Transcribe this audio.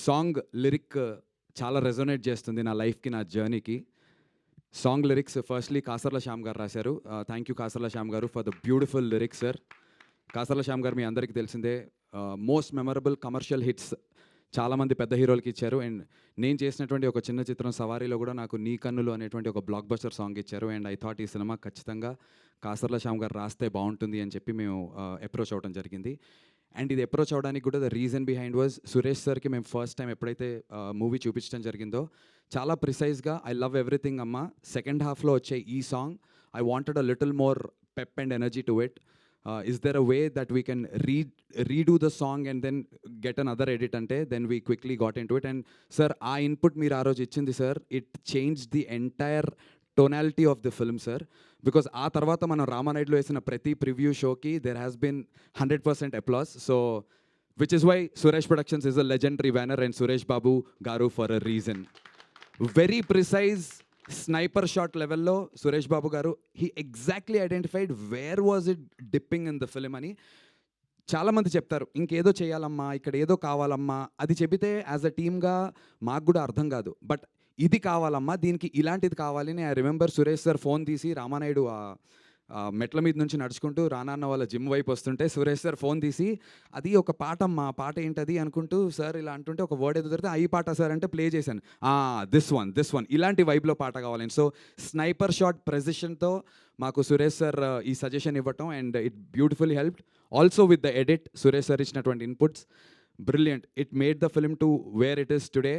Song lyric చాలా resonate చేస్తుంది నా లైఫ్కి, నా జర్నీకి. Song lyrics firstly Kasarla Shyam garu రాశారు. Thank you Kasarla Shyam garu for the beautiful lyrics sir. Kasarla Shyam garu మీ అందరికీ తెలిసిందే, మోస్ట్ మెమరబుల్ కమర్షియల్ హిట్స్ చాలామంది పెద్ద హీరోలకి ఇచ్చారు. అండ్ నేను చేసినటువంటి ఒక చిన్న చిత్రం సవారీలో కూడా నాకు నీ కన్నులు అనేటువంటి ఒక బ్లాక్ బస్టర్ సాంగ్ ఇచ్చారు. అండ్ ఐ థాట్ ఈ సినిమా ఖచ్చితంగా కాసర్ల శ్యామ్ గారు రాస్తే బాగుంటుంది అని చెప్పి మేము అప్రోచ్ అవ్వడం జరిగింది. అండ్ ఇది అప్రోచ్ అవ్వడానికి కూడా the reason behind was Suresh సార్కి మేము ఫస్ట్ టైం ఎప్పుడైతే మూవీ చూపించడం జరిగిందో చాలా ప్రిసైజ్గా ఐ లవ్ ఎవ్రీథింగ్ అమ్మ, సెకండ్ హాఫ్లో వచ్చే ఈ song I wanted a little more pep and energy to it. Is there a way that we can redo the song and then get another edit ante? Then we quickly got into it. And sir, our input meer aa roju ichindi sir, it changed the entire tonality of the film sir, because aa tarvata mana Ramanayudu lo vesina prati preview show ki there has been 100% applause. So which is why Suresh Productions is a legendary banner and Suresh Babu garu for a reason. Very precise sniper shot లెవెల్లో సురేష్ బాబు గారు he exactly identified where was it dipping in the film అని. చాలామంది చెప్తారు ఇంకేదో చేయాలమ్మా, ఇక్కడ ఏదో కావాలమ్మా, అది చెబితే యాజ్ అ టీమ్గా మాకు కూడా అర్థం కాదు, బట్ ఇది కావాలమ్మా, దీనికి ఇలాంటిది కావాలి అని. I remember Suresh sir phone తీసి రామానాయుడు మెట్ల మీద నుంచి నడుచుకుంటూ రానాన్న వాళ్ళ జిమ్ వైపు వస్తుంటే సురేష్ సార్ ఫోన్ తీసి అది ఒక పాట అమ్మా, పాట ఏంటది అనుకుంటూ సార్ ఇలా అంటుంటే ఒక వర్డ్ ఎదుగుతుంటే ఈ పాట సార్ అంటే ప్లే చేశాను, దిస్ వన్ ఇలాంటి వైబ్లో పాట కావాలని. సో స్నైపర్ షాట్ ప్రెసిషన్తో మాకు సురేష్ సార్ ఈ సజెషన్ ఇవ్వటం and it beautifully helped. Also with the edit Suresh sir ఇచ్చినటువంటి inputs brilliant. It made the film to where it is today.